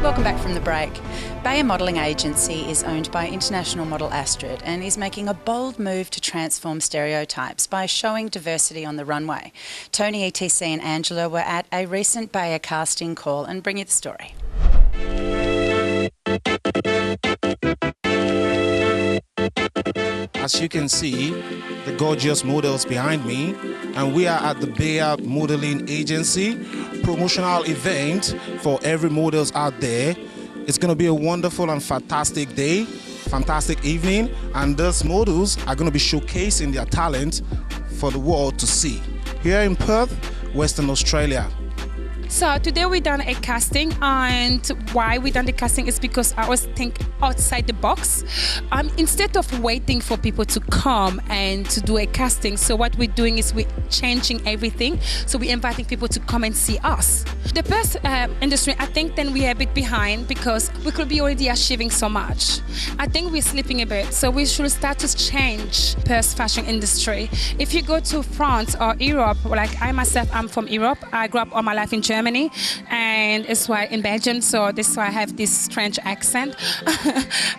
Welcome back from the break. Bayer Modelling Agency is owned by international model Astrid and is making a bold move to transform stereotypes by showing diversity on the runway. Tony, ETC and Angela were at a recent Bayer casting call and bring you the story. As you can see, the gorgeous models behind me, and we are at the Bayer Modelling Agency promotional event for every models out there. It's going to be a wonderful and fantastic day, fantastic evening, and these models are going to be showcasing their talent for the world to see here in Perth, Western Australia. So today we done a casting, and why we done the casting is because I always think outside the box. Instead of waiting for people to come and to do a casting, so what we're doing is we're changing everything. So we're inviting people to come and see us. The Perth industry, I think then we're a bit behind because we could be already achieving so much. I think we're sleeping a bit, so we should start to change Perth's fashion industry. If you go to France or Europe, like I myself, I'm from Europe. I grew up all my life in Germany, and it's why in Belgium, so this is why I have this strange accent.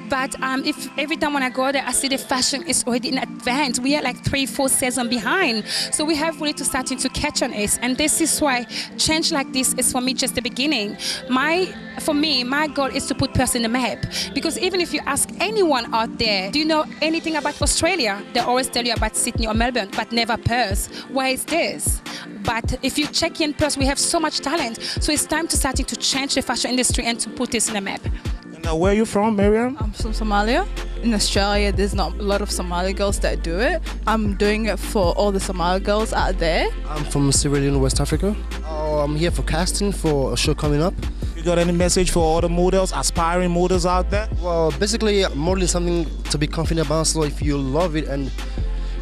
But if every time when I go there, I see the fashion is already in advance. We are like 3-4 seasons behind, so we have really to starting to catch on it. And this is why change like this is for me just the beginning. For me, my goal is to put Perth in the map, because even if you ask anyone out there, do you know anything about Australia? They always tell you about Sydney or Melbourne, but never Perth. Why is this? But if you check in Perth, we have so much talent. So it's time to starting to change the fashion industry and to put this in the map. Now, where are you from, Miriam? I'm from Somalia. In Australia, there's not a lot of Somali girls that do it. I'm doing it for all the Somali girls out there. I'm from Sierra Leone, West Africa. I'm here for casting for a show coming up. You got any message for all the models, aspiring models out there? Well, basically, modeling is something to be confident about. So if you love it and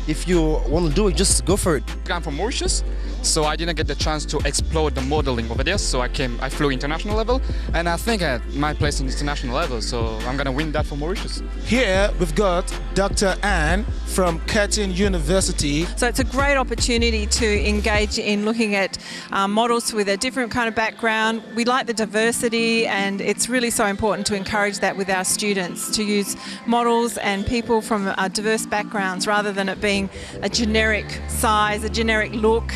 if you want to do it, just go for it. I'm from Mauritius, so I didn't get the chance to explore the modeling over there. So I flew international level, and I think I had my place in international level. So I'm gonna win that for Mauritius. Here we've got Dr. Anne from Curtin University. So it's a great opportunity to engage in looking at models with a different kind of background. We like the diversity, and it's really so important to encourage that with our students, to use models and people from diverse backgrounds rather than it being a generic size, a generic look.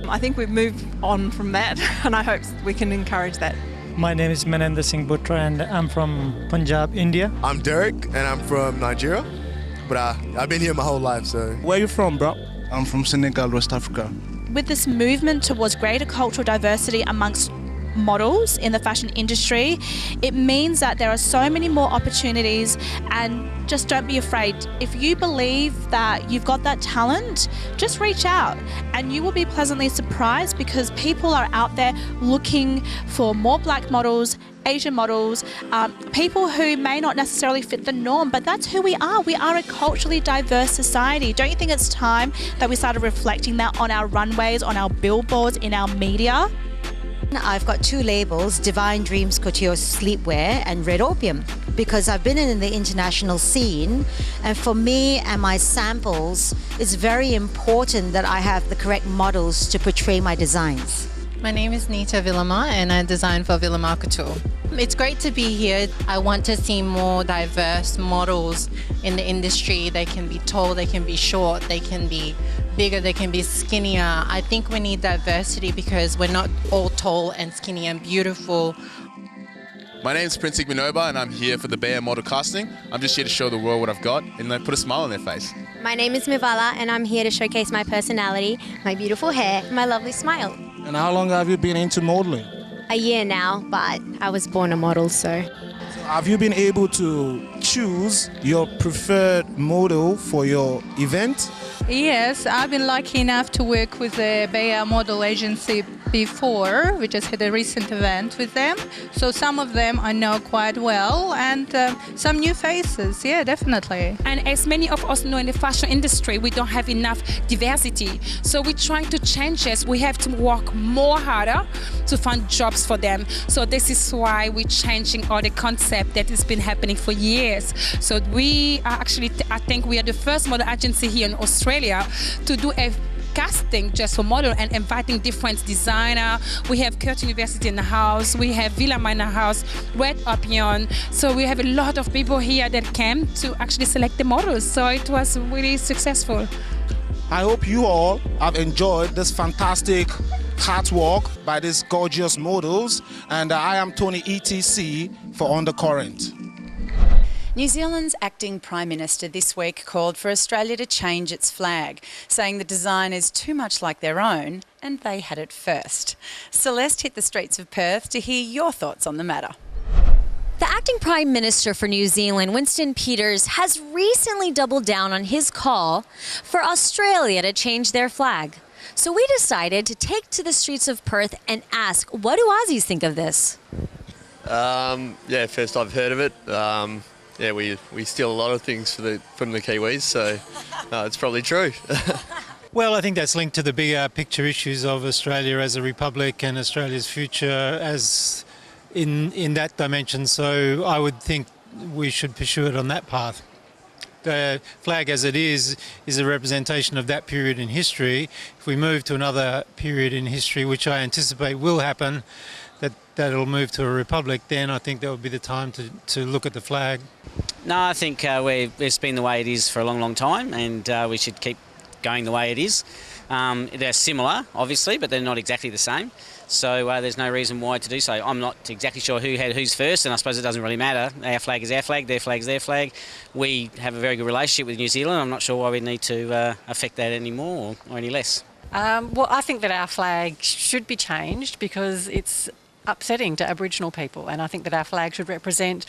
I think we've moved on from that, and I hope we can encourage that. My name is Manendra Singh Butra, and I'm from Punjab, India. I'm Derek, and I'm from Nigeria, but I've been here my whole life, so... Where are you from, bro? I'm from Senegal, West Africa. With this movement towards greater cultural diversity amongst models in the fashion industry, it means that there are so many more opportunities, and just don't be afraid. If you believe that you've got that talent, just reach out and you will be pleasantly surprised, because people are out there looking for more black models, Asian models, people who may not necessarily fit the norm, but that's who we are. We are a culturally diverse society. Don't you think it's time that we started reflecting that on our runways, on our billboards, in our media? I've got 2 labels, Divine Dreams Couture Sleepwear and Red Opium, because I've been in the international scene, and for me and my samples, it's very important that I have the correct models to portray my designs. My name is Nita Villamar, and I design for Villamar Couture. It's great to be here. I want to see more diverse models in the industry. They can be tall, they can be short, they can be bigger, they can be skinnier. I think we need diversity because we're not all tall and skinny and beautiful. My name is Prince Igminoba, and I'm here for the Bayer Model Casting. I'm just here to show the world what I've got and put a smile on their face. My name is Mivala, and I'm here to showcase my personality, my beautiful hair, my lovely smile. And how long have you been into modeling? A year now, but I was born a model, so. Have you been able to choose your preferred model for your event? Yes, I've been lucky enough to work with the Bayer Model Agency before. We just had a recent event with them. So some of them I know quite well, and some new faces, yeah, definitely. And as many of us know, in the fashion industry, we don't have enough diversity. So we're trying to change this. We have to work more harder to find jobs for them. So this is why we're changing all the concept that has been happening for years. So we are actually, I think we are the first model agency here in Australia to do a casting just for model and inviting different designer. We have Curtin University in the house, we have Villamar in the house, Red Opion. So we have a lot of people here that came to actually select the models. So it was really successful. I hope you all have enjoyed this fantastic catwalk by these gorgeous models, and I am Tony ETC for Undercurrent. New Zealand's acting Prime Minister this week called for Australia to change its flag, saying the design is too much like their own and they had it first. Celeste hit the streets of Perth to hear your thoughts on the matter. The acting Prime Minister for New Zealand, Winston Peters, has recently doubled down on his call for Australia to change their flag. So we decided to take to the streets of Perth and ask, what do Aussies think of this? Yeah, first I've heard of it. Yeah, we steal a lot of things from the Kiwis, so it's probably true. Well, I think that's linked to the bigger picture issues of Australia as a republic and Australia's future as in that dimension. So I would think we should pursue it on that path. The flag as it is a representation of that period in history. If we move to another period in history, which I anticipate will happen, that'll move to a republic, then I think that would be the time to look at the flag. No, I think it's been the way it is for a long, long time, and we should keep going the way it is. They're similar, obviously, but they're not exactly the same. So there's no reason why to do so. I'm not exactly sure who had who's first, and I suppose it doesn't really matter. Our flag is our flag, their flag is their flag. We have a very good relationship with New Zealand. I'm not sure why we need to affect that any more or any less. Well, I think that our flag should be changed because it's upsetting to Aboriginal people, and I think that our flag should represent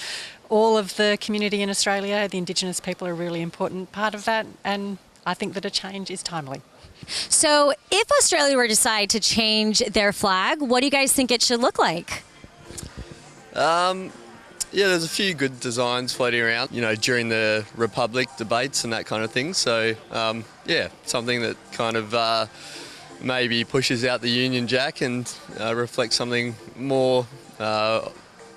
all of the community in Australia. The Indigenous people are a really important part of that, and I think that a change is timely. So if Australia were to decide to change their flag, what do you guys think it should look like? Yeah, there's a few good designs floating around, during the Republic debates and that kind of thing. So, yeah, something that kind of maybe pushes out the Union Jack and reflects something more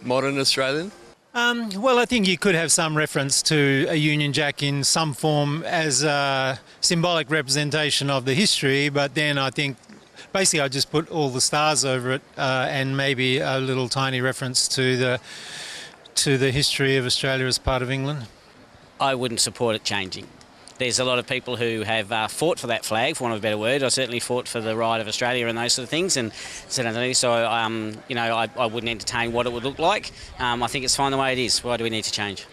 modern Australian. Well, I think you could have some reference to a Union Jack in some form as a symbolic representation of the history, but then I think basically I just put all the stars over it and maybe a little tiny reference to the history of Australia as part of England. I wouldn't support it changing. There's a lot of people who have fought for that flag, for want of a better word. I certainly fought for the right of Australia and those sort of things, and so I wouldn't entertain what it would look like. I think it's fine the way it is. Why do we need to change?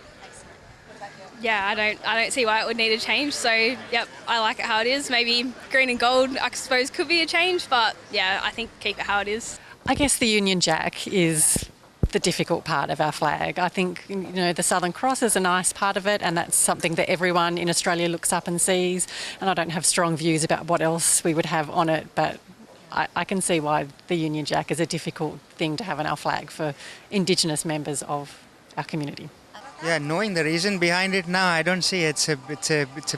Yeah, I don't see why it would need to change. So, yep, I like it how it is. Maybe green and gold, I suppose, could be a change, but yeah, I think keep it how it is. I guess the Union Jack is the difficult part of our flag. I think, the Southern Cross is a nice part of it, and that's something that everyone in Australia looks up and sees, and I don't have strong views about what else we would have on it, but I can see why the Union Jack is a difficult thing to have on our flag for Indigenous members of our community. Yeah, knowing the reason behind it now, I don't see it's a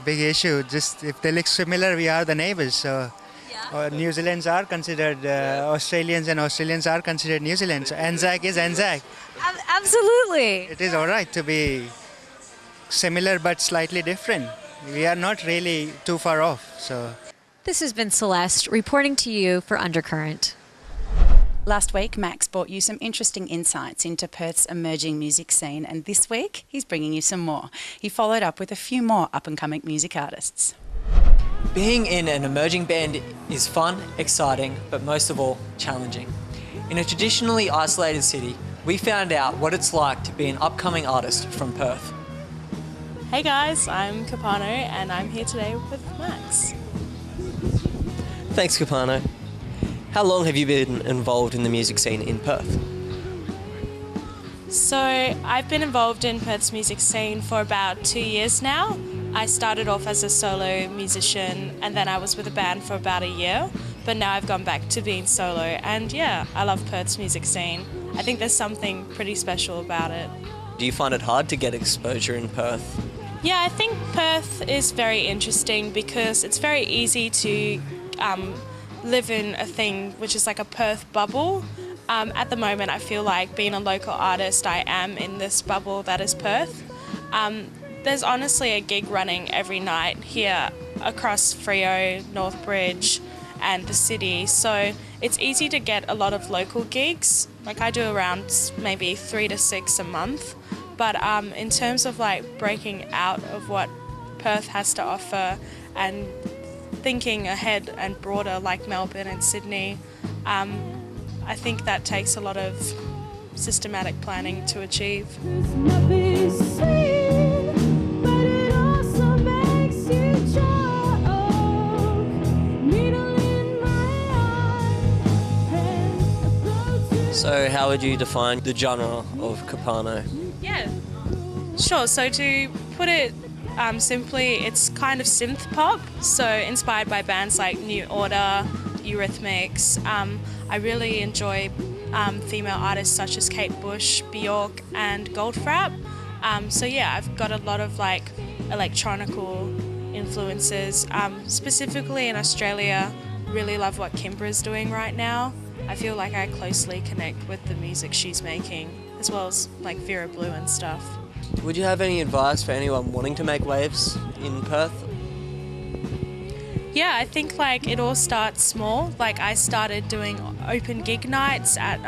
big issue. Just if they look similar, we are the neighbours, so New Zealanders are considered Australians, and Australians are considered New Zealand. So Anzac is Anzac. Absolutely. It is all right to be similar but slightly different. We are not really too far off. So this has been Celeste reporting to you for Undercurrent. Last week, Max brought you some interesting insights into Perth's emerging music scene, and this week he's bringing you some more. He followed up with a few more up-and-coming music artists. Being in an emerging band is fun, exciting, but most of all, challenging. In a traditionally isolated city, we found out what it's like to be an upcoming artist from Perth. Hey guys, I'm Capano and I'm here today with Max. Thanks, Capano. How long have you been involved in the music scene in Perth? So I've been involved in Perth's music scene for about 2 years now. I started off as a solo musician and then I was with a band for about a year, but now I've gone back to being solo, and yeah, I love Perth's music scene. I think there's something pretty special about it. Do you find it hard to get exposure in Perth? Yeah, I think Perth is very interesting because it's very easy to live in a thing which is like a Perth bubble. At the moment, I feel like being a local artist, I am in this bubble that is Perth. There's honestly a gig running every night here across Freo, Northbridge, and the city. So it's easy to get a lot of local gigs. Like I do around maybe 3 to 6 a month. But in terms of like breaking out of what Perth has to offer and thinking ahead and broader like Melbourne and Sydney, I think that takes a lot of systematic planning to achieve. So how would you define the genre of Capano? Yeah, sure. So to put it simply, it's kind of synth pop, so inspired by bands like New Order, Eurythmics. I really enjoy female artists such as Kate Bush, Bjork and Goldfrapp. So yeah, I've got a lot of like electronical influences. Specifically in Australia, really love what Kimbra's doing right now. I feel like I closely connect with the music she's making, as well as like Vera Blue and stuff. Would you have any advice for anyone wanting to make waves in Perth? Yeah, I think like it all starts small. Like I started doing open gig nights at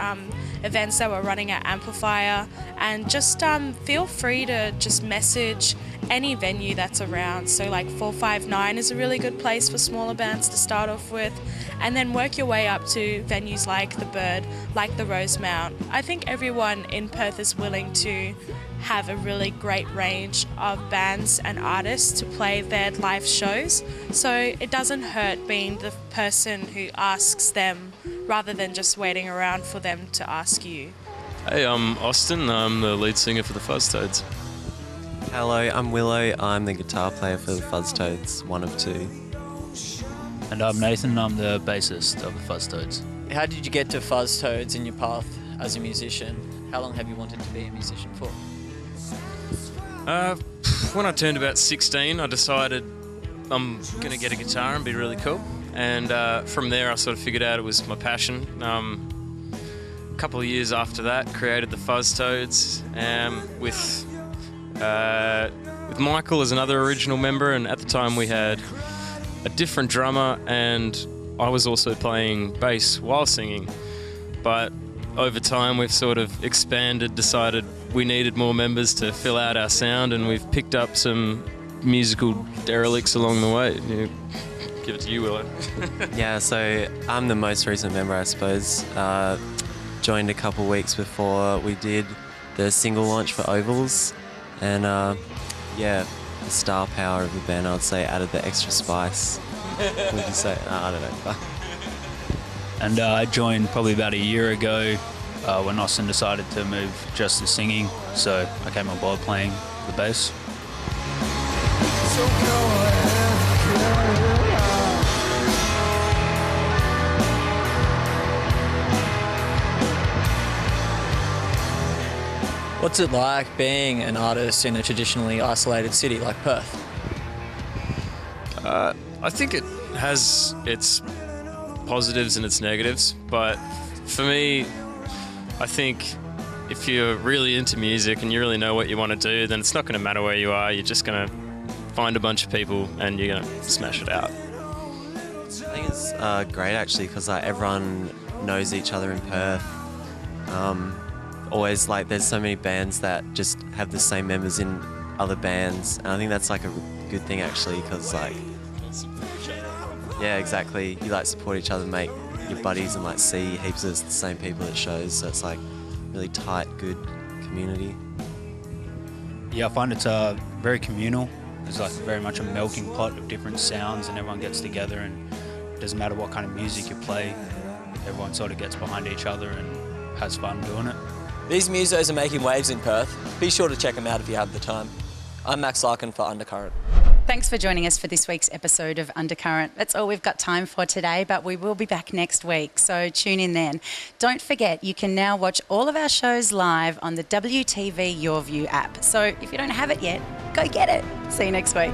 events that were running at Amplifier, and just feel free to just message any venue that's around. So like 459 is a really good place for smaller bands to start off with, and then work your way up to venues like the Bird, like the Rosemount. I think everyone in Perth is willing to have a really great range of bands and artists to play their live shows, so it doesn't hurt being the person who asks them rather than just waiting around for them to ask you. Hey, I'm Austin. I'm the lead singer for the Fuzztoads. Hello, I'm Willow. I'm the guitar player for the Fuzztoads, one of two. And I'm Nathan. I'm the bassist of the Fuzztoads. How did you get to Fuzztoads in your path as a musician? How long have you wanted to be a musician for? When I turned about 16, I decided I'm going to get a guitar and be really cool. And from there, I sort of figured out it was my passion. A couple of years after that, created the Fuzztoads with Michael as another original member. And at the time, we had a different drummer, and I was also playing bass while singing. But over time, we've sort of expanded, decided we needed more members to fill out our sound, and we've picked up some musical derelicts along the way. Give it to you, Willow. Yeah, so I'm the most recent member, I suppose. Joined a couple weeks before we did the single launch for Ovals, and yeah, the star power of the band, I would say, added the extra spice. Would you say? I don't know. And I joined probably about a year ago when Austin decided to move just to singing, so I came on board playing the bass. What's it like being an artist in a traditionally isolated city like Perth? I think it has its positives and its negatives, but for me, I think if you're really into music and you really know what you want to do, then it's not going to matter where you are. You're just going to find a bunch of people and you're going to smash it out. I think it's great actually, because like everyone knows each other in Perth. Always like there's so many bands that just have the same members in other bands, and I think that's like a good thing actually, because like yeah, exactly, you like support each other, make your buddies, and like see heaps of the same people at shows, so it's like really tight, good community. Yeah, I find it's very communal. There's like very much a melting pot of different sounds, and everyone gets together, and it doesn't matter what kind of music you play, everyone sort of gets behind each other and has fun doing it. These musos are making waves in Perth. Be sure to check them out if you have the time. I'm Max Larkin for Undercurrent. Thanks for joining us for this week's episode of Undercurrent. That's all we've got time for today, but we will be back next week, so tune in then. Don't forget, you can now watch all of our shows live on the WTV YourView app. So if you don't have it yet, go get it. See you next week.